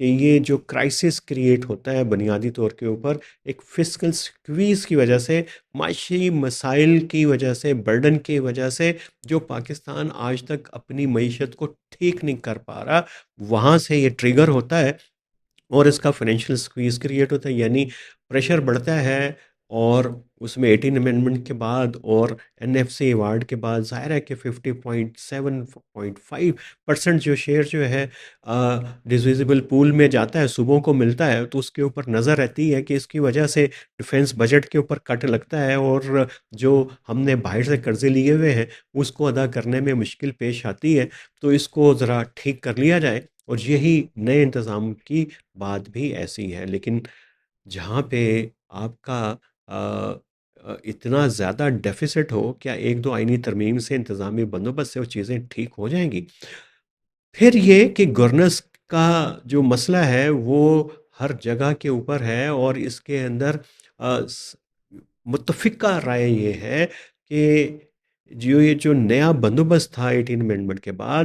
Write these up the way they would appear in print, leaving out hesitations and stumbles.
کہ یہ جو کرائسس کریٹ ہوتا ہے بنیادی طور کے اوپر ایک فسکل سکویز کی وجہ سے، معاشی مسائل کی وجہ سے، برڈن کی وجہ سے، جو پاکستان آج تک اپنی معیشت کو ٹھیک نہیں کر پا رہا، وہاں سے یہ ٹریگر ہوتا ہے اور اس کا فائنینشیل سکویز کریٹ ہوتا ہے، یعنی پریشر بڑھتا ہے۔ اور اس میں 18 امینڈمنٹ کے بعد اور NFC ایوارڈ کے بعد ظاہر ہے کہ 50.7.5% جو شیئر جو ہے ڈسویزیبل پول میں جاتا ہے، صوبوں کو ملتا ہے، تو اس کے اوپر نظر رہتی ہے کہ اس کی وجہ سے ڈیفنس بجٹ کے اوپر کٹ لگتا ہے، اور جو ہم نے باہر سے قرضے لیے ہوئے ہیں اس کو ادا کرنے میں مشکل پیش آتی ہے۔ تو اس کو ذرا ٹھیک کر لیا جائے، اور یہی نئے انتظام کی بات بھی ایسی ہے۔ لیکن جہاں پہ آپ کا اتنا زیادہ ڈیفیسٹ ہو، کیا ایک دو آئینی ترمیم سے، انتظامی بندوبست سے وہ چیزیں ٹھیک ہو جائیں گی؟ پھر یہ کہ گورننس کا جو مسئلہ ہے وہ ہر جگہ کے اوپر ہے، اور اس کے اندر متفقہ رائے یہ ہے کہ یہ جو نیا بندوبست تھا 18 امینڈمنٹ کے بعد،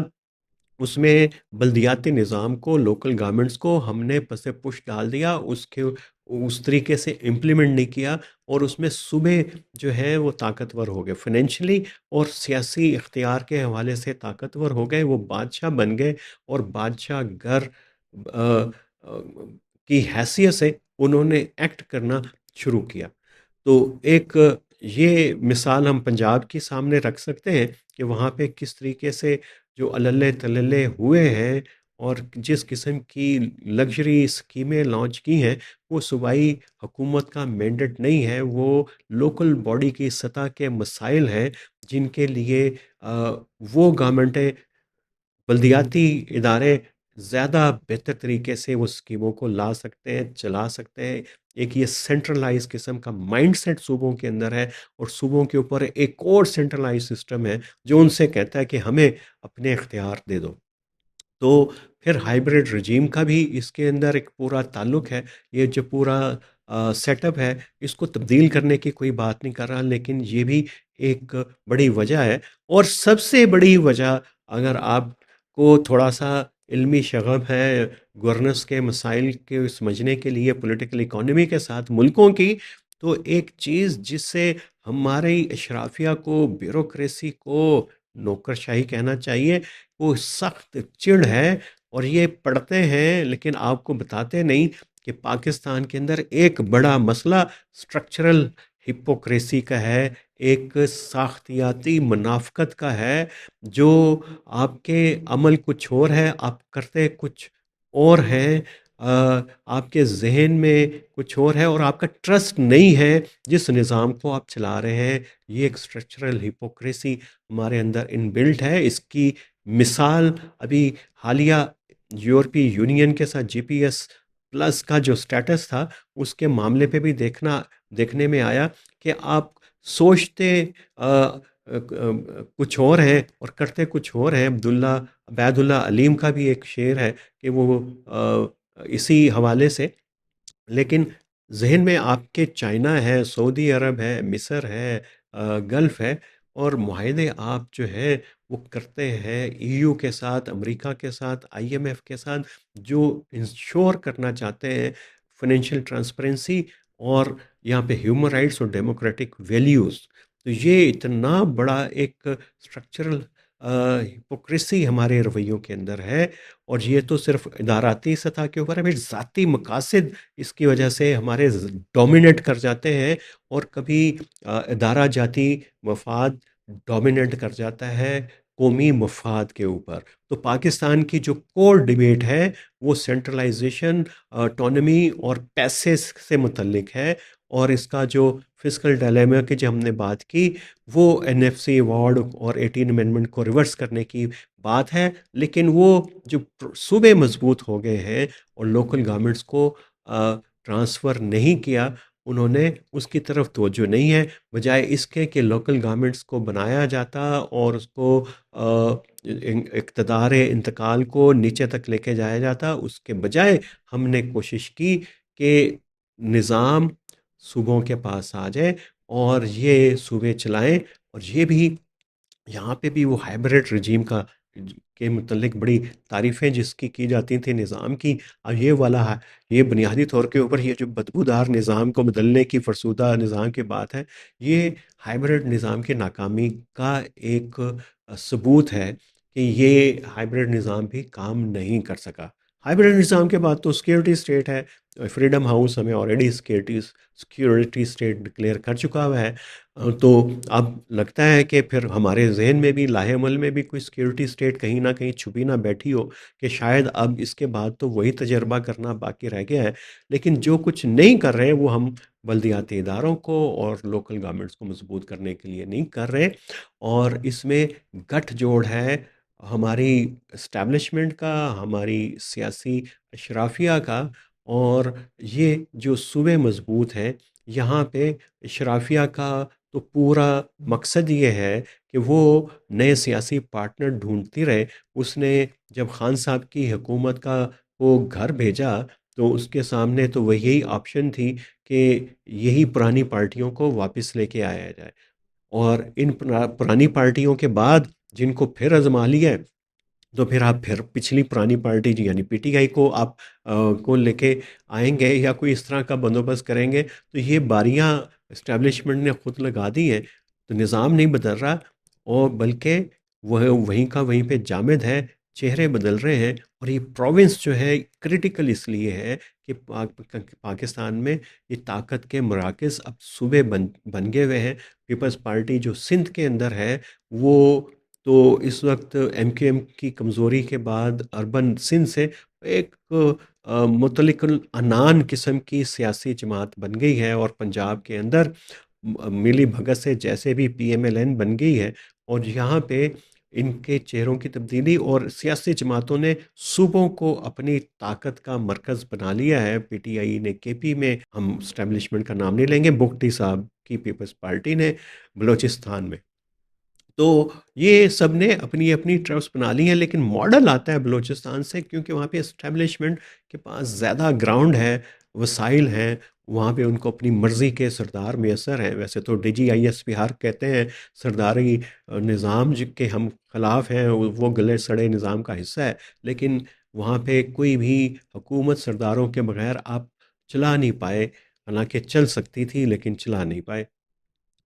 اس میں بلدیاتی نظام کو، لوکل گورنمنٹس کو ہم نے پس پش ڈال دیا، اس طریقے سے امپلیمنٹ نہیں کیا، اور اس میں صوبے جو ہیں وہ طاقتور ہو گئے فنینشلی اور سیاسی اختیار کے حوالے سے، طاقتور ہو گئے، وہ بادشاہ بن گئے، اور بادشاہ گھر آ، آ، کی حیثیت سے انہوں نے ایکٹ کرنا شروع کیا۔ تو ایک یہ مثال ہم پنجاب کے سامنے رکھ سکتے ہیں کہ وہاں پہ کس طریقے سے جو اللے تللے ہوئے ہیں، اور جس قسم کی لگژری اسکیمیں لانچ کی ہیں، وہ صوبائی حکومت کا مینڈیٹ نہیں ہے، وہ لوکل باڈی کی سطح کے مسائل ہیں جن کے لیے وہ گورنمنٹیں، بلدیاتی ادارے زیادہ بہتر طریقے سے وہ اسکیموں کو لا سکتے ہیں، چلا سکتے ہیں۔ ایک یہ سینٹرلائز قسم کا مائنڈ سیٹ صوبوں کے اندر ہے، اور صوبوں کے اوپر ایک اور سینٹرلائز سسٹم ہے جو ان سے کہتا ہے کہ ہمیں اپنے اختیار دے دو۔ تو پھر ہائیبرڈ رجیم کا بھی اس کے اندر ایک پورا تعلق ہے۔ یہ جو پورا سیٹ اپ ہے، اس کو تبدیل کرنے کی کوئی بات نہیں کر رہا، لیکن یہ بھی ایک بڑی وجہ ہے۔ اور سب سے بڑی وجہ، اگر آپ کو تھوڑا سا علمی شغف ہے گورننس کے مسائل کے سمجھنے کے لیے، پولیٹیکل اکانومی کے ساتھ ملکوں کی، تو ایک چیز جس سے ہمارے اشرافیہ کو، بیوروکریسی کو نوکرشاہی کہنا چاہیے، وہ سخت چڑ ہے، اور یہ پڑھتے ہیں لیکن آپ کو بتاتے نہیں کہ پاکستان کے اندر ایک بڑا مسئلہ اسٹرکچرل ہپوکریسی کا ہے، ایک ساختیاتی منافقت کا ہے، جو آپ کے عمل کچھ اور ہے، آپ کرتے کچھ اور ہیں، آپ کے ذہن میں کچھ اور ہے، اور آپ کا ٹرسٹ نہیں ہے جس نظام کو آپ چلا رہے ہیں۔ یہ ایک اسٹرکچرل ہپوکریسی ہمارے اندر ان بلٹ ہے۔ اس کی مثال ابھی حالیہ یورپی یونین کے ساتھ GPS+ کا جو سٹیٹس تھا، اس کے معاملے پہ بھی دیکھنے میں آیا کہ آپ سوچتے کچھ اور ہیں اور کرتے کچھ اور ہیں۔ عبید اللہ علیم کا بھی ایک شعر ہے کہ وہ اسی حوالے سے، لیکن ذہن میں آپ کے چائنا ہے، سعودی عرب ہے، مصر ہے، گلف ہے، اور معاہدے آپ جو ہے وہ کرتے ہیں EU کے ساتھ، امریکہ کے ساتھ، IMF کے ساتھ، جو انشور کرنا چاہتے ہیں فائنینشیل ٹرانسپیرنسی، اور یہاں پہ ہیومن رائٹس اور ڈیموکریٹک ویلیوز۔ تو یہ اتنا بڑا ایک اسٹرکچرل ہپوکریسی ہمارے رویوں کے اندر ہے، اور یہ تو صرف اداراتی سطح کے اوپر ہے، پھر ذاتی مقاصد اس کی وجہ سے ہمارے ڈومینیٹ کر جاتے ہیں، اور کبھی ادارہ جاتی مفاد ڈومینیٹ کر جاتا ہے قومی مفاد کے اوپر۔ تو پاکستان کی جو کور ڈیبیٹ ہے وہ سینٹرلائزیشن، آٹونمی اور پیسے سے متعلق ہے، اور اس کا جو فسکل ڈائلیما کی جو ہم نے بات کی، وہ NFC ایوارڈ اور 18 امینڈمنٹ کو ریورس کرنے کی بات ہے، لیکن وہ جو صوبے مضبوط ہو گئے ہیں اور لوکل گورنمنٹس کو ٹرانسفر نہیں کیا، انہوں نے اس کی طرف توجہ نہیں ہے، بجائے اس کے کہ لوکل گورنمنٹس کو بنایا جاتا اور اس کو اقتدار انتقال کو نیچے تک لے کے جایا جاتا۔ اس کے بجائے ہم نے کوشش کی کہ نظام صوبوں کے پاس آ جائے اور یہ صوبے چلائیں، اور یہ بھی یہاں پہ بھی وہ ہائبرڈ رجیم کا کے متعلق بڑی تعریفیں جس کی جاتی تھیں نظام کی، اب یہ والا ہے، یہ بنیادی طور کے اوپر یہ جو بدبودار نظام کو بدلنے کی فرسودہ نظام کی بات ہے، یہ ہائبرڈ نظام کی ناکامی کا ایک ثبوت ہے کہ یہ ہائبرڈ نظام بھی کام نہیں کر سکا۔ ہائبرڈ نظام کے بعد تو سیکیورٹی اسٹیٹ ہے، فریڈم ہاؤس ہمیں آلریڈی سیکیورٹی اسٹیٹ ڈکلیئر کر چکا ہوا ہے۔ تو اب لگتا ہے کہ پھر ہمارے ذہن میں بھی لاہ عمل میں بھی کوئی سیکیورٹی اسٹیٹ کہیں نہ کہیں چھپی نہ بیٹھی ہو کہ شاید اب اس کے بعد تو وہی تجربہ کرنا باقی رہ گیا ہے، لیکن جو کچھ نہیں کر رہے وہ ہم بلدیاتی اداروں کو اور لوکل گورنمنٹس کو مضبوط کرنے کے لیے نہیں کر رہے، اور اس میں گٹھ جوڑ ہے ہماری اسٹیبلشمنٹ کا، ہماری سیاسی اشرافیہ کا، اور یہ جو صوبے مضبوط ہیں یہاں پہ اشرافیہ کا تو پورا مقصد یہ ہے کہ وہ نئے سیاسی پارٹنر ڈھونڈتی رہے۔ اس نے جب خان صاحب کی حکومت کا وہ گھر بھیجا تو اس کے سامنے تو وہ یہی آپشن تھی کہ یہی پرانی پارٹیوں کو واپس لے کے آیا جائے، اور ان پرانی پارٹیوں کے بعد جن کو پھر آزما لیا ہے، تو پھر آپ پھر پچھلی پرانی پارٹی جی یعنی پی ٹی آئی کو آپ کو لے کے آئیں گے یا کوئی اس طرح کا بندوبست کریں گے، تو یہ باریاں اسٹیبلشمنٹ نے خود لگا دی ہیں۔ تو نظام نہیں بدل رہا، اور بلکہ وہ وہیں کا وہیں پہ جامد ہے، چہرے بدل رہے ہیں۔ اور یہ پروونس جو ہے کرٹیکل اس لیے ہے کہ پاکستان میں یہ طاقت کے مراکز اب صوبے بن گئے ہوئے ہیں۔ پیپلز پارٹی جو سندھ کے اندر ہے وہ تو اس وقت ایم کیو ایم کی کمزوری کے بعد اربن سندھ سے ایک مطلق العنان قسم کی سیاسی جماعت بن گئی ہے، اور پنجاب کے اندر ملی بھگت سے جیسے بھی پی ایم ایل این بن گئی ہے، اور یہاں پہ ان کے چہروں کی تبدیلی اور سیاسی جماعتوں نے صوبوں کو اپنی طاقت کا مرکز بنا لیا ہے۔ پی ٹی آئی نے کے پی میں، ہم اسٹیبلشمنٹ کا نام نہیں لیں گے، بگٹی صاحب کی پیپلز پارٹی نے بلوچستان میں، تو یہ سب نے اپنی اپنی ٹرفس بنا لی ہیں، لیکن ماڈل آتا ہے بلوچستان سے کیونکہ وہاں پہ اسٹیبلشمنٹ کے پاس زیادہ گراؤنڈ ہے، وسائل ہیں، وہاں پہ ان کو اپنی مرضی کے سردار میسر ہیں۔ ویسے تو ڈی جی آئی ایس بہار کہتے ہیں سرداری نظام کے ہم خلاف ہیں، وہ گلے سڑے نظام کا حصہ ہے، لیکن وہاں پہ کوئی بھی حکومت سرداروں کے بغیر آپ چلا نہیں پائے، حالانکہ چل سکتی تھی لیکن چلا نہیں پائے۔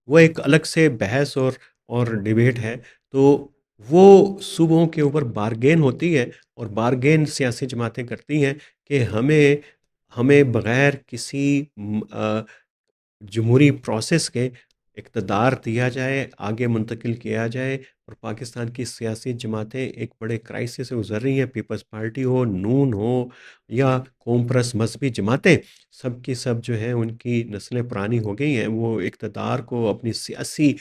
وہ ایک الگ سے بحث اور ڈیبیٹ ہے۔ تو وہ صوبوں کے اوپر بارگین ہوتی ہے، اور بارگین سیاسی جماعتیں کرتی ہیں کہ ہمیں ہمیں بغیر کسی جمہوری پروسیس کے اقتدار دیا جائے، آگے منتقل کیا جائے، اور پاکستان کی سیاسی جماعتیں ایک بڑے کرائسس سے گزر رہی ہیں، پیپلز پارٹی ہو، نون ہو، یا قوم پرست مذہبی جماعتیں، سب کی سب جو ہیں ان کی نسلیں پرانی ہو گئی ہیں، وہ اقتدار کو، اپنی سیاسی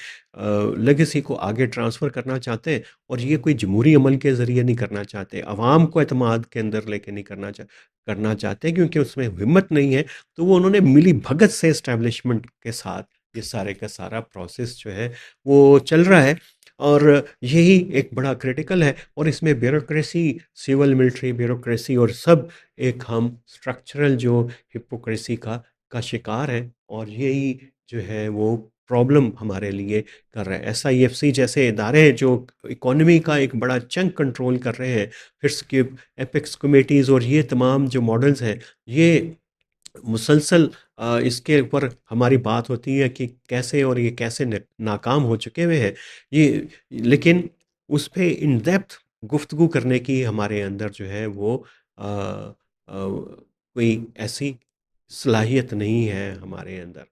لیگیسی کو آگے ٹرانسفر کرنا چاہتے ہیں، اور یہ کوئی جمہوری عمل کے ذریعے نہیں کرنا چاہتے، عوام کو اعتماد کے اندر لے کے نہیں کرنا چاہتے کیونکہ اس میں ہمت نہیں ہے۔ تو وہ انہوں نے ملی بھگت سے اسٹیبلشمنٹ کے ساتھ یہ سارے کا سارا پروسیس جو ہے وہ چل رہا ہے، اور یہی ایک بڑا کریٹیکل ہے، اور اس میں بیوروکریسی، سول ملٹری بیوروکریسی اور سب ایک ہم اسٹرکچرل جو ہپوکریسی کا شکار ہے، اور یہی جو ہے وہ پرابلم ہمارے لیے کر رہا ہے۔ ایس آئی ایف سی جیسے ادارے ہیں جو اکانومی کا ایک بڑا چنک کنٹرول کر رہے ہیں، پھر سکپ ایپکس کمیٹیز اور یہ تمام جو ماڈلز ہیں، یہ مسلسل اس کے اوپر ہماری بات ہوتی ہے کہ کیسے اور یہ کیسے ناکام ہو چکے ہوئے ہیں یہ، لیکن اس پہ ان ڈیپتھ گفتگو کرنے کی ہمارے اندر جو ہے وہ کوئی ایسی صلاحیت نہیں ہے ہمارے اندر۔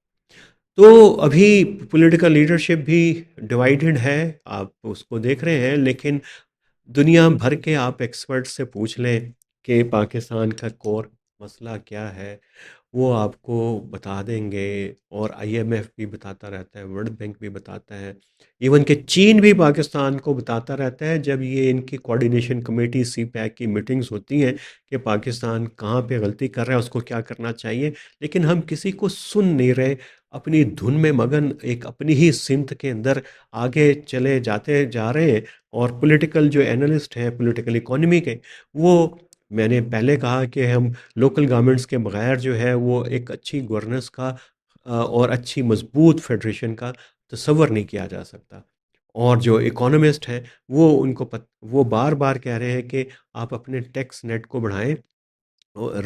تو ابھی پولیٹیکل لیڈرشپ بھی ڈیوائیڈڈ ہے، آپ اس کو دیکھ رہے ہیں، لیکن دنیا بھر کے آپ ایکسپرٹ سے پوچھ لیں کہ پاکستان کا کور مسئلہ کیا ہے، وہ آپ کو بتا دیں گے، اور آئی ایم ایف بھی بتاتا رہتا ہے، ورلڈ بینک بھی بتاتا ہے، ایون کہ چین بھی پاکستان کو بتاتا رہتا ہے جب یہ ان کی کوارڈینیشن کمیٹی سی پیک کی میٹنگز ہوتی ہیں کہ پاکستان کہاں پہ غلطی کر رہا ہے، اس کو کیا کرنا چاہیے، لیکن ہم کسی کو سن نہیں رہے، اپنی دھن میں مگن ایک اپنی ہی سمت کے اندر آگے چلے جاتے جا رہے ہیں۔ اور پولیٹیکل جو اینالسٹ ہیں پولیٹیکل اکانومی کے، وہ میں نے پہلے کہا کہ ہم لوکل گورنمنٹس کے بغیر جو ہے وہ ایک اچھی گورننس کا اور اچھی مضبوط فیڈریشن کا تصور نہیں کیا جا سکتا، اور جو اکانومسٹ ہیں وہ بار بار کہہ رہے ہیں کہ آپ اپنے ٹیکس نیٹ کو بڑھائیں،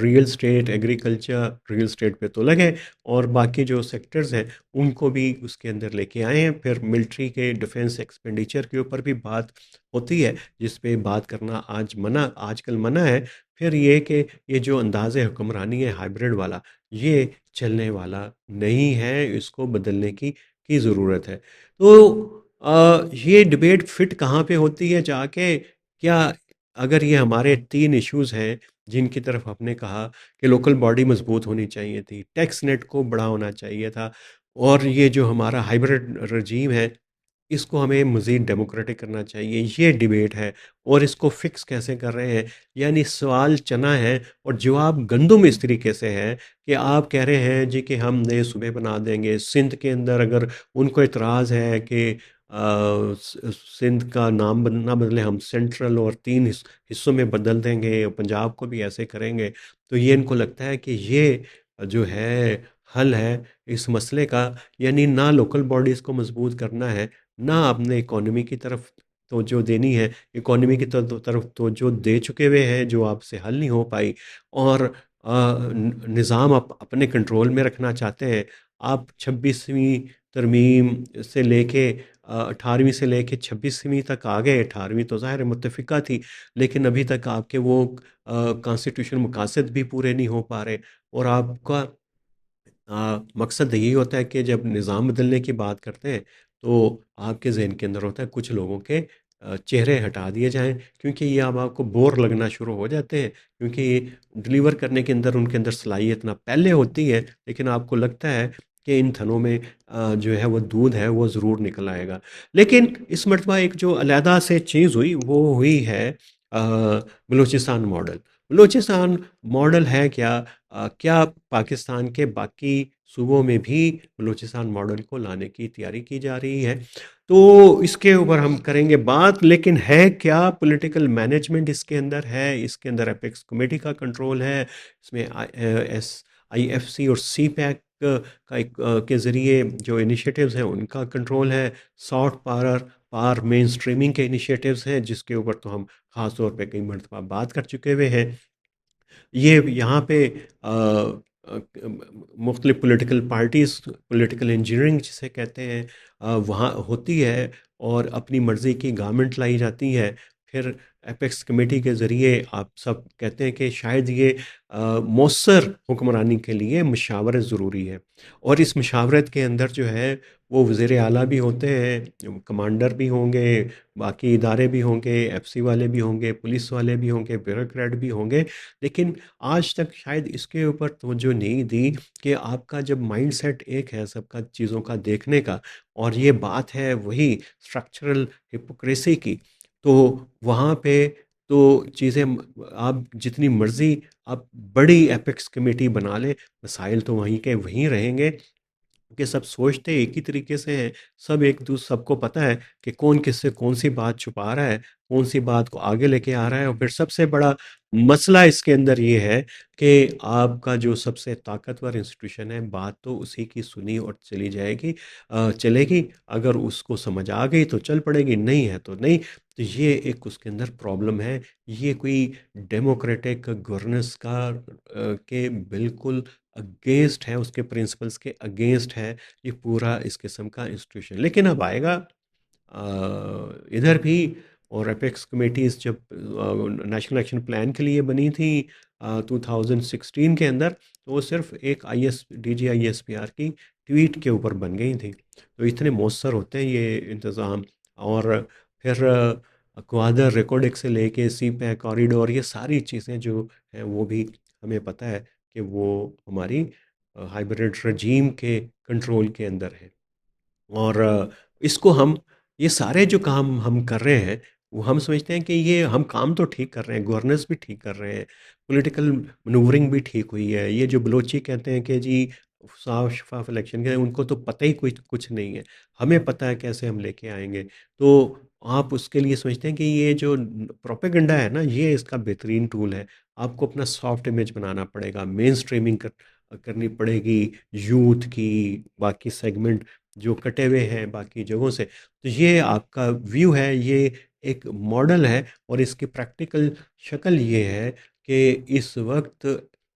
real estate, agriculture, real estate پہ تو لگے، اور باقی جو سیکٹرز ہیں ان کو بھی اس کے اندر لے کے آئے ہیں۔ پھر ملٹری کے ڈیفنس ایکسپینڈیچر کے اوپر بھی بات ہوتی ہے، جس پہ بات کرنا آج کل منع ہے۔ پھر یہ کہ یہ جو انداز حکمرانی ہے ہائبرڈ والا، یہ چلنے والا نہیں ہے، اس کو بدلنے کی ضرورت ہے۔ تو یہ ڈبیٹ فٹ کہاں پہ ہوتی ہے جا کے؟ کیا اگر یہ ہمارے تین ایشوز ہیں جن کی طرف آپ نے کہا کہ لوکل باڈی مضبوط ہونی چاہیے تھی، ٹیکس نیٹ کو بڑا ہونا چاہیے تھا، اور یہ جو ہمارا ہائبرڈ رجیم ہے اس کو ہمیں مزید ڈیموکریٹک کرنا چاہیے، یہ ڈیبیٹ ہے۔ اور اس کو فکس کیسے کر رہے ہیں؟ یعنی سوال چنا ہے اور جواب گندم اس طریقے سے ہے کہ آپ کہہ رہے ہیں جی کہ ہم نئے صوبے بنا دیں گے سندھ کے اندر، اگر ان کو اعتراض ہے کہ سندھ کا نام نہ بدلیں، ہم سینٹرل اور تین حصوں میں بدل دیں گے، پنجاب کو بھی ایسے کریں گے، تو یہ ان کو لگتا ہے کہ یہ جو ہے حل ہے اس مسئلے کا۔ یعنی نہ لوکل باڈیز کو مضبوط کرنا ہے، نہ اپنے اکانومی کی طرف توجہ دینی ہے، اکانومی کی طرف توجہ دے چکے ہوئے ہیں جو آپ سے حل نہیں ہو پائی، اور نظام اپنے کنٹرول میں رکھنا چاہتے ہیں۔ آپ 26ویں ترمیم سے لے کے 18ویں سے لے کے 26ویں تک آ گئے، 18ویں تو ظاہر متفقہ تھی، لیکن ابھی تک آپ کے وہ کانسٹیٹیوشن مقاصد بھی پورے نہیں ہو پا رہے، اور آپ کا مقصد یہی ہوتا ہے کہ جب نظام بدلنے کی بات کرتے ہیں تو آپ کے ذہن کے اندر ہوتا ہے کچھ لوگوں کے چہرے ہٹا دیے جائیں، کیونکہ یہ اب آپ کو بور لگنا شروع ہو جاتے ہیں، کیونکہ یہ ڈلیور کرنے کے اندر ان کے اندر صلاحیت نہ پہلے ہوتی ہے، لیکن آپ کو لگتا ہے کہ ان تھنوں میں جو ہے وہ دودھ ہے وہ ضرور نکل آئے گا۔ لیکن اس مرتبہ ایک جو علیحدہ سے چیز ہوئی وہ ہوئی ہے بلوچستان ماڈل۔ بلوچستان ماڈل ہے کیا؟ کیا پاکستان کے باقی صوبوں میں بھی بلوچستان ماڈل کو لانے کی تیاری کی جا رہی ہے؟ تو اس کے اوپر ہم کریں گے بات، لیکن ہے کیا پولیٹیکل مینجمنٹ اس کے اندر ہے؟ اس کے اندر اپیکس کمیٹی کا کنٹرول ہے، اس میں آئی ایف سی اور سی پیک کے ذریعے جو انیشیٹوز ہیں ان کا کنٹرول ہے، سافٹ پار مین اسٹریمنگ کے انیشیٹوز ہیں جس کے اوپر تو ہم خاص طور پہ کئی مرتبہ بات کر چکے ہوئے ہیں۔ یہ یہاں پہ آ، آ، مختلف پولیٹیکل پارٹیز، پولیٹیکل انجینئرنگ جسے کہتے ہیں، وہاں ہوتی ہے، اور اپنی مرضی کی گورنمنٹ لائی جاتی ہے۔ پھر اپیکس کمیٹی کے ذریعے آپ سب کہتے ہیں کہ شاید یہ مؤثر حکمرانی کے لیے مشاورت ضروری ہے، اور اس مشاورت کے اندر جو ہے وہ وزیر اعلیٰ بھی ہوتے ہیں، کمانڈر بھی ہوں گے، باقی ادارے بھی ہوں گے، ایف سی والے بھی ہوں گے، پولیس والے بھی ہوں گے، بیوروکریٹ بھی ہوں گے۔ لیکن آج تک شاید اس کے اوپر توجہ نہیں دی کہ آپ کا جب مائنڈ سیٹ ایک ہے سب کا چیزوں کا دیکھنے کا، اور یہ بات ہے وہی اسٹرکچرل ہپوکریسی کی، تو وہاں پہ تو چیزیں آپ جتنی مرضی آپ بڑی اپیکس کمیٹی بنا لیں، مسائل تو وہیں کے وہیں رہیں گے، کہ سب سوچتے ایک ہی طریقے سے ہیں، سب کو پتہ ہے کہ کون کس سے کون سی بات چھپا رہا ہے، کون سی بات کو آگے لے کے آ رہا ہے۔ اور پھر سب سے بڑا مسئلہ اس کے اندر یہ ہے کہ آپ کا جو سب سے طاقتور انسٹیٹیوشن ہے، بات تو اسی کی سنی اور چلی جائے گی، چلے گی، اگر اس کو سمجھ آ گئی تو چل پڑے گی، نہیں ہے تو نہیں۔ تو یہ ایک اس کے اندر پرابلم ہے، یہ کوئی ڈیموکریٹک گورننس کا کے بالکل اگینسٹ ہے، اس کے پرنسپلز کے اگینسٹ ہے یہ پورا اس قسم کا انسٹیٹیوشن۔ لیکن اب آئے گا ادھر بھی، اور اپیکس کمیٹیز جب نیشنل ایکشن پلان کے لیے بنی تھی 2016 کے اندر، تو وہ صرف ایک D G I S P R کی ٹویٹ کے اوپر بن گئی تھی، تو اتنے مؤثر ہوتے ہیں یہ انتظام۔ اور پھر کوادر ریکارڈک سے لے کے سی پیک کوریڈور، یہ ساری چیزیں جو ہیں وہ بھی ہمیں پتہ ہے کہ وہ ہماری ہائبرڈ رجیم کے کنٹرول کے اندر ہے۔ اور اس کو یہ سارے جو کام ہم کر رہے ہیں وہ ہم سمجھتے ہیں کہ یہ ہم کام تو ٹھیک کر رہے ہیں، گورننس بھی ٹھیک کر رہے ہیں، پولیٹیکل منورنگ بھی ٹھیک ہوئی ہے۔ یہ جو بلوچی کہتے ہیں کہ جی صاف شفاف الیکشن کے، ان کو تو پتہ ہی کچھ نہیں ہے، ہمیں پتہ ہے کیسے ہم لے کے آئیں گے۔ تو آپ اس کے لیے سمجھتے ہیں کہ یہ جو پروپیگنڈا ہے نا، یہ اس کا بہترین ٹول ہے۔ آپ کو اپنا سافٹ امیج بنانا پڑے گا، مین اسٹریمنگ کرنی پڑے گی، یوتھ کی، باقی سیگمنٹ جو کٹے ہوئے ہیں باقی جگہوں سے۔ تو یہ آپ کا ویو ہے، یہ ایک ماڈل ہے، اور اس کی پریکٹیکل شکل یہ ہے کہ اس وقت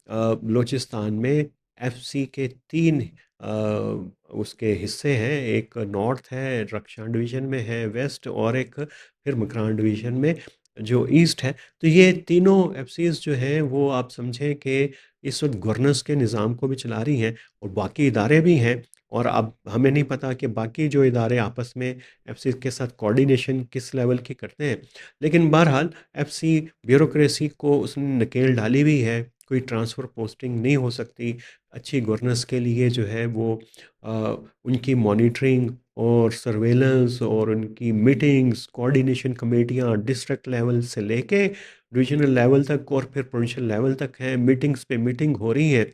بلوچستان میں ایف سی کے تین اس کے حصے ہیں، ایک نارتھ ہے، رکشان ڈویژن میں ہے ویسٹ، اور ایک پھر مکران ڈویژن میں جو ایسٹ ہے۔ تو یہ تینوں ایف سیز جو ہیں وہ آپ سمجھیں کہ اس وقت گورننس کے نظام کو بھی چلا رہی ہیں، اور باقی ادارے بھی ہیں، اور اب ہمیں نہیں پتہ کہ باقی جو ادارے آپس میں ایف سی کے ساتھ کوارڈینیشن کس لیول کی کرتے ہیں، لیکن بہرحال ایف سی بیوروکریسی کو اس نے نکیل ڈالی ہوئی ہے، کوئی ٹرانسفر پوسٹنگ نہیں ہو سکتی۔ اچھی گورننس کے لیے جو ہے وہ ان کی مانیٹرنگ اور سرویلنس اور ان کی میٹنگز، کوارڈینیشن کمیٹیاں ڈسٹرکٹ لیول سے لے کے ڈویژنل لیول تک اور پھر پروونشل لیول تک ہیں، میٹنگز پہ میٹنگ ہو رہی ہیں،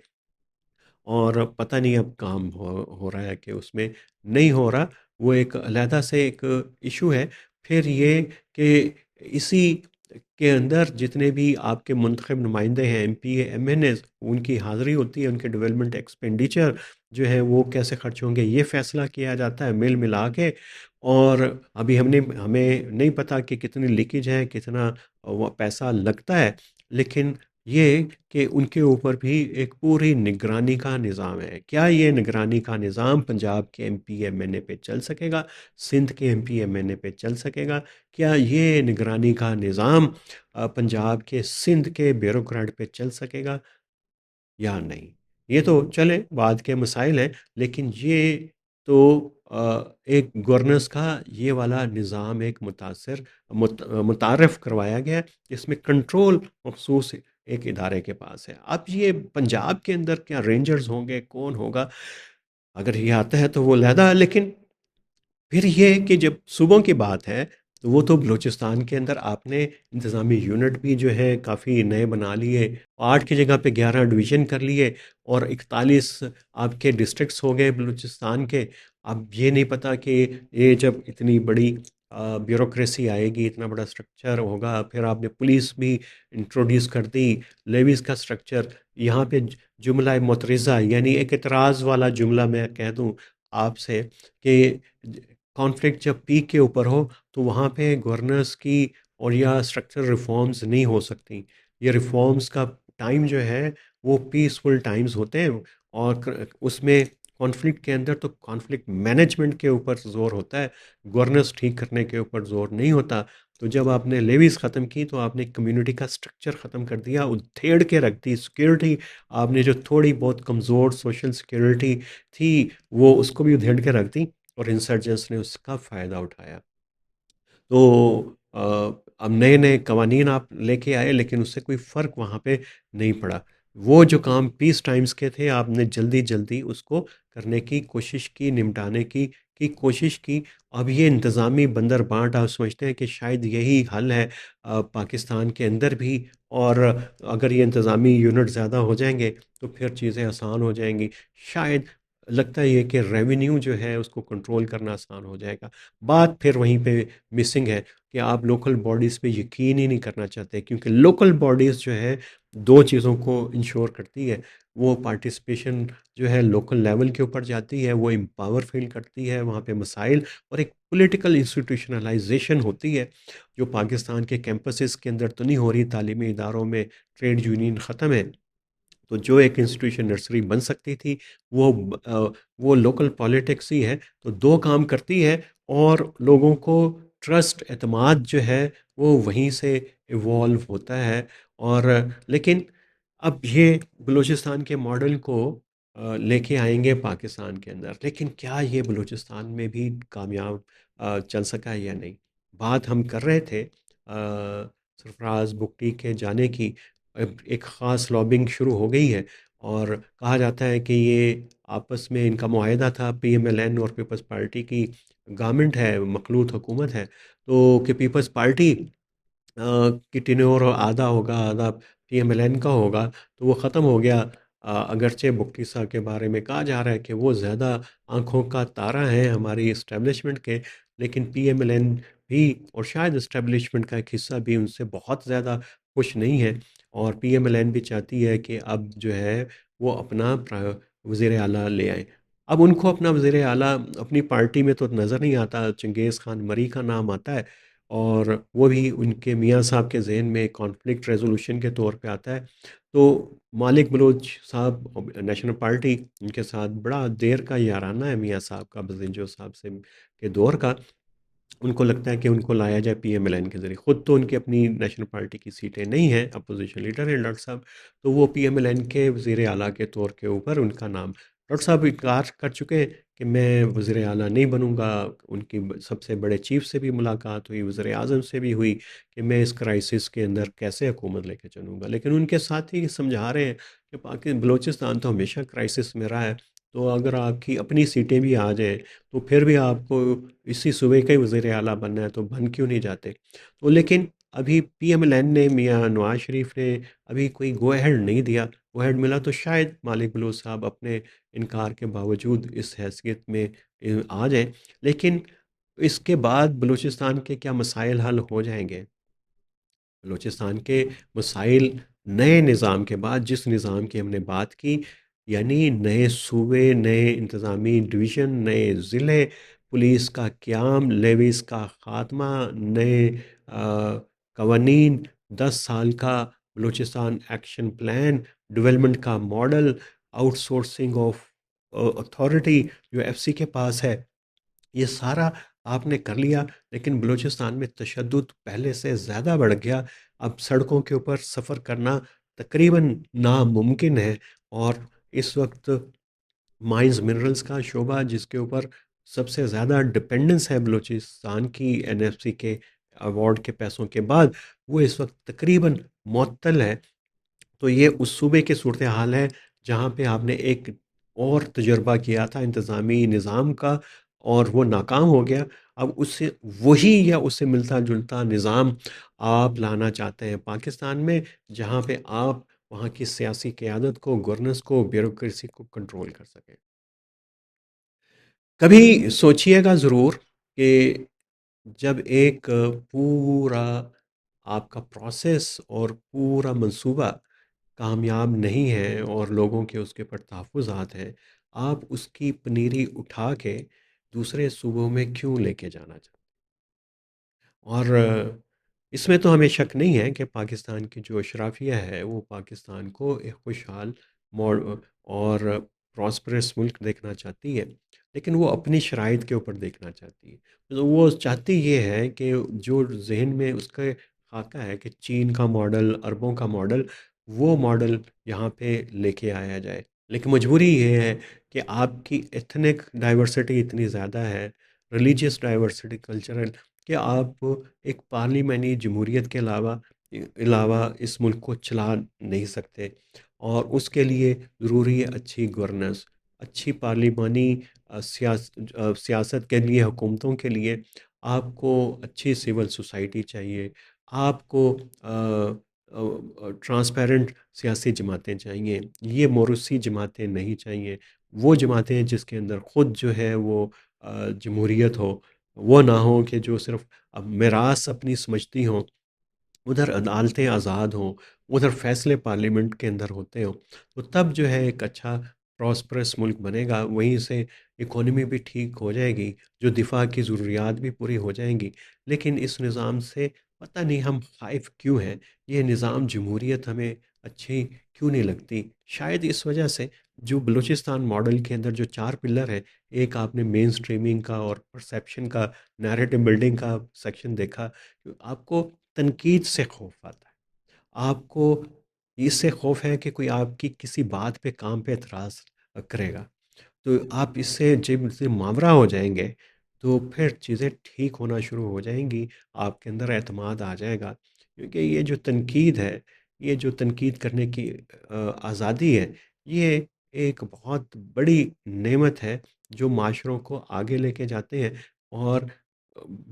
اور پتہ نہیں اب کام ہو رہا ہے کہ اس میں نہیں ہو رہا، وہ ایک علیحدہ سے ایک ایشو ہے۔ پھر یہ کہ اسی کے اندر جتنے بھی آپ کے منتخب نمائندے ہیں، ایم پی اے، ایم این ایز، ان کی حاضری ہوتی ہے، ان کے ڈیولپمنٹ ایکسپینڈیچر جو ہے وہ کیسے خرچ ہوں گے یہ فیصلہ کیا جاتا ہے مل ملا کے۔ اور ابھی ہمیں نہیں پتہ کہ کتنی لیکیج ہے، کتنا وہ پیسہ لگتا ہے، لیکن یہ کہ ان کے اوپر بھی ایک پوری نگرانی کا نظام ہے۔ کیا یہ نگرانی کا نظام پنجاب کے ایم پی ایم این اے پہ چل سکے گا؟ سندھ کے ایم پی ایم این اے پہ چل سکے گا؟ کیا یہ نگرانی کا نظام پنجاب کے سندھ کے بیوروکریٹ پہ چل سکے گا یا نہیں؟ یہ تو چلے بعد کے مسائل ہیں، لیکن یہ تو ایک گورننس کا یہ والا نظام ایک متعارف کروایا گیا ہے، جس میں کنٹرول مخصوص ایک ادارے کے پاس ہے۔ اب یہ پنجاب کے اندر کیا رینجرز ہوں گے، کون ہوگا، اگر یہ آتا ہے تو وہ علیحدہ ہے، لیکن پھر یہ کہ جب صوبوں کی بات ہے تو وہ تو بلوچستان کے اندر آپ نے انتظامی یونٹ بھی جو ہے کافی نئے بنا لیے، 8 کی جگہ پہ 11 ڈویژن کر لیے، اور 41 آپ کے ڈسٹرکٹس ہو گئے بلوچستان کے۔ اب یہ نہیں پتہ کہ یہ جب اتنی بڑی بیوروکریسی آئے گی، اتنا بڑا سٹرکچر ہوگا، پھر آپ نے پولیس بھی انٹروڈیوس کر دی، لیویز کا سٹرکچر، یہاں پہ جملہ مترزہ یعنی ایک اعتراض والا جملہ میں کہہ دوں آپ سے کہ کانفلکٹ جب پیک کے اوپر ہو تو وہاں پہ گورننس کی اور یا اسٹرکچر ریفارمز نہیں ہو سکتی۔ یہ ریفارمز کا ٹائم جو ہے وہ پیسفل ٹائمز ہوتے ہیں، اور اس میں کانفلکٹ کے اندر تو کانفلکٹ مینجمنٹ کے اوپر زور ہوتا ہے، گورننس ٹھیک کرنے کے اوپر زور نہیں ہوتا۔ تو جب آپ نے لیویز ختم کی تو آپ نے کمیونٹی کا سٹرکچر ختم کر دیا، ادھیڑ کے رکھ دی سیکیورٹی، آپ نے جو تھوڑی بہت کمزور سوشل سیکیورٹی تھی وہ اس کو بھی ادھیڑ کے رکھ دی، اور انسرجنس نے اس کا فائدہ اٹھایا۔ تو اب نئے نئے قوانین آپ لے کے آئے، لیکن اس سے کوئی فرق وہاں پہ نہیں پڑا۔ وہ جو کام پیس ٹائمز کے تھے آپ نے جلدی جلدی اس کو کرنے کی کوشش کی، نمٹانے کی کوشش کی۔ اب یہ انتظامی بندر بانٹ آپ سمجھتے ہیں کہ شاید یہی حل ہے پاکستان کے اندر بھی، اور اگر یہ انتظامی یونٹ زیادہ ہو جائیں گے تو پھر چیزیں آسان ہو جائیں گی شاید۔ لگتا ہے یہ کہ ریونیو جو ہے اس کو کنٹرول کرنا آسان ہو جائے گا۔ بات پھر وہیں پہ مسنگ ہے کہ آپ لوکل باڈیز پہ یقین ہی نہیں کرنا چاہتے، کیونکہ لوکل باڈیز جو ہے دو چیزوں کو انشور کرتی ہے، وہ پارٹیسپیشن جو ہے لوکل لیول کے اوپر جاتی ہے، وہ امپاور فیل کرتی ہے وہاں پہ مسائل، اور ایک پولیٹیکل انسٹیٹیوشنلائزیشن ہوتی ہے جو پاکستان کے کیمپسز کے اندر تو نہیں ہو رہی، تعلیمی اداروں میں ٹریڈ یونین ختم ہے، تو جو ایک انسٹیٹیوشن نرسری بن سکتی تھی وہ وہ لوکل پالیٹکس ہی ہے، تو دو کام کرتی ہے، اور لوگوں کو ٹرسٹ، اعتماد جو ہے وہ وہیں سے ایوالو ہوتا ہے۔ اور لیکن اب یہ بلوچستان کے ماڈل کو لے کے آئیں گے پاکستان کے اندر، لیکن کیا یہ بلوچستان میں بھی کامیاب چل سکا یا نہیں؟ بات ہم کر رہے تھے سرفراز بگٹی کے جانے کی، اب ایک خاص لابنگ شروع ہو گئی ہے، اور کہا جاتا ہے کہ یہ آپس میں ان کا معاہدہ تھا، پی ایم ایل این اور پیپلز پارٹی کی گورنمنٹ ہے، مخلوط حکومت ہے، تو کہ پیپلز پارٹی کی ٹینور آدھا ہوگا، آدھا پی ایم ایل این کا ہوگا، تو وہ ختم ہو گیا۔ اگرچہ بگٹی صاحب کے بارے میں کہا جا رہا ہے کہ وہ زیادہ آنکھوں کا تارا ہیں ہماری اسٹیبلشمنٹ کے، لیکن پی ایم ایل این بھی اور شاید اسٹیبلشمنٹ کا ایک حصہ بھی ان سے بہت زیادہ خوش نہیں ہے، اور پی ایم ایل این بھی چاہتی ہے کہ اب جو ہے وہ اپنا وزیر اعلیٰ لے آئیں۔ اب ان کو اپنا وزیر اعلیٰ اپنی پارٹی میں تو نظر نہیں آتا، چنگیز خان مری کا نام آتا ہے، اور وہ بھی ان کے میاں صاحب کے ذہن میں کانفلکٹ ریزولوشن کے طور پہ آتا ہے۔ تو مالک بلوچ صاحب نیشنل پارٹی ان کے ساتھ بڑا دیر کا یارانہ ہے میاں صاحب کا، بزنجو صاحب سے کے دور کا۔ ان کو لگتا ہے کہ ان کو لایا جائے پی ایم ایل این کے ذریعے، خود تو ان کی اپنی نیشنل پارٹی کی سیٹیں نہیں ہیں، اپوزیشن لیڈر ہیں ڈاکٹر صاحب، تو وہ پی ایم ایل این کے وزیر اعلیٰ کے طور کے اوپر ان کا نام، ڈاکٹر صاحب انکار کر چکے کہ میں وزیر اعلیٰ نہیں بنوں گا۔ ان کی سب سے بڑے چیف سے بھی ملاقات ہوئی، وزیر اعظم سے بھی ہوئی کہ میں اس کرائسس کے اندر کیسے حکومت لے کے چلوں گا، لیکن ان کے ساتھ ہی سمجھا رہے ہیں کہ بلوچستان تو ہمیشہ کرائسس میں رہا ہے، تو اگر آپ کی اپنی سیٹیں بھی آ جائیں تو پھر بھی آپ کو اسی صوبے کا ہی وزیر اعلیٰ بننا ہے، تو بن کیوں نہیں جاتے؟ تو لیکن ابھی پی ایم ایل این نے، میاں نواز شریف نے ابھی کوئی گو ہیڈ نہیں دیا۔ گو ہیڈ ملا تو شاید مالک بلوچ صاحب اپنے انکار کے باوجود اس حیثیت میں آ جائیں، لیکن اس کے بعد بلوچستان کے کیا مسائل حل ہو جائیں گے؟ بلوچستان کے مسائل نئے نظام کے بعد، جس نظام کی ہم نے بات کی، یعنی نئے صوبے، نئے انتظامی ڈویژن، نئے ضلع، پولیس کا قیام، لیویز کا خاتمہ، نئے قوانین، 10 سال کا بلوچستان ایکشن پلان، ڈیولپمنٹ کا model, out sourcing of authority جو ایف سی کے پاس ہے، یہ سارا آپ نے کر لیا، لیکن بلوچستان میں تشدد پہلے سے زیادہ بڑھ گیا۔ اب سڑکوں کے اوپر سفر کرنا تقریباً ناممکن ہے، اور اس وقت مائنز منرلز کا شعبہ جس کے اوپر سب سے زیادہ ڈپینڈنس ہے بلوچستان کی این ایف سی کے ایوارڈ کے پیسوں کے بعد، وہ اس وقت تقریباً معطل ہے۔ تو یہ اس صوبے کی صورتحال ہے جہاں پہ آپ نے ایک اور تجربہ کیا تھا انتظامی نظام کا، اور وہ ناکام ہو گیا۔ اب اس سے وہی یا اس سے ملتا جلتا نظام آپ لانا چاہتے ہیں پاکستان میں، جہاں پہ آپ وہاں کی سیاسی قیادت کو، گورننس کو، بیوروکریسی کو کنٹرول کر سکیں۔ کبھی سوچئے گا ضرور کہ جب ایک پورا آپ کا پروسیس اور پورا منصوبہ کامیاب نہیں ہے اور لوگوں کے اس کے اوپر تحفظات ہیں، آپ اس کی پنیری اٹھا کے دوسرے صوبوں میں کیوں لے کے جانا چاہتے؟ اور اس میں تو ہمیں شک نہیں ہے کہ پاکستان کی جو اشرافیہ ہے وہ پاکستان کو ایک خوشحال اور پراسپرس ملک دیکھنا چاہتی ہے، لیکن وہ اپنی شرائط کے اوپر دیکھنا چاہتی ہے۔ تو وہ چاہتی یہ ہے کہ جو ذہن میں اس کا خاکہ ہے کہ چین کا ماڈل، عربوں کا ماڈل، وہ ماڈل یہاں پہ لے کے آیا جائے، لیکن مجبوری یہ ہے کہ آپ کی ایتھنک ڈائیورسٹی اتنی زیادہ ہے، ریلیجیس ڈائیورسٹی، کلچرل، کہ آپ ایک پارلیمانی جمہوریت کے علاوہ اس ملک کو چلا نہیں سکتے، اور اس کے لیے ضروری ہے اچھی گورننس، اچھی پارلیمانی سیاست کے لیے، حکومتوں کے لیے آپ کو اچھی سول سوسائٹی چاہیے، آپ کو ٹرانسپیرنٹ سیاسی جماعتیں چاہیے، یہ موروثی جماعتیں نہیں چاہیے، وہ جماعتیں جس کے اندر خود جو ہے وہ جمہوریت ہو، وہ نہ ہو کہ جو صرف اب میراث اپنی سمجھتی ہوں، ادھر عدالتیں آزاد ہوں، ادھر فیصلے پارلیمنٹ کے اندر ہوتے ہوں، تو تب جو ہے ایک اچھا پراسپرس ملک بنے گا، وہیں سے اکانومی بھی ٹھیک ہو جائے گی، جو دفاع کی ضروریات بھی پوری ہو جائیں گی۔ لیکن اس نظام سے پتہ نہیں ہم خائف کیوں ہیں، یہ نظام جمہوریت ہمیں اچھی کیوں نہیں لگتی؟ شاید اس وجہ سے جو بلوچستان ماڈل کے اندر جو 4 پلر ہے، ایک آپ نے مین سٹریمنگ کا اور پرسیپشن کا، نیریٹو بلڈنگ کا سیکشن دیکھا، آپ کو تنقید سے خوف آتا ہے، آپ کو اس سے خوف ہے کہ کوئی آپ کی کسی بات پہ، کام پہ اعتراض کرے گا، تو آپ اس سے جب سے ماورا ہو جائیں گے تو پھر چیزیں ٹھیک ہونا شروع ہو جائیں گی، آپ کے اندر اعتماد آ جائے گا، کیونکہ یہ جو تنقید ہے، یہ جو تنقید کرنے کی آزادی ہے، یہ ایک بہت بڑی نعمت ہے جو معاشروں کو آگے لے کے جاتے ہیں، اور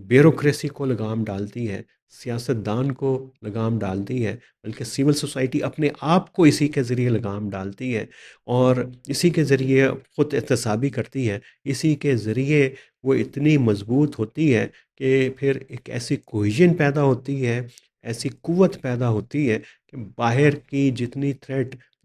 بیوروکریسی کو لگام ڈالتی ہے، سیاستدان کو لگام ڈالتی ہے، بلکہ سول سوسائٹی اپنے آپ کو اسی کے ذریعے لگام ڈالتی ہے، اور اسی کے ذریعے خود احتسابی کرتی ہے، اسی کے ذریعے وہ اتنی مضبوط ہوتی ہے کہ پھر ایک ایسی کوہیژن پیدا ہوتی ہے، ایسی قوت پیدا ہوتی ہے کہ باہر کی جتنی تھریٹ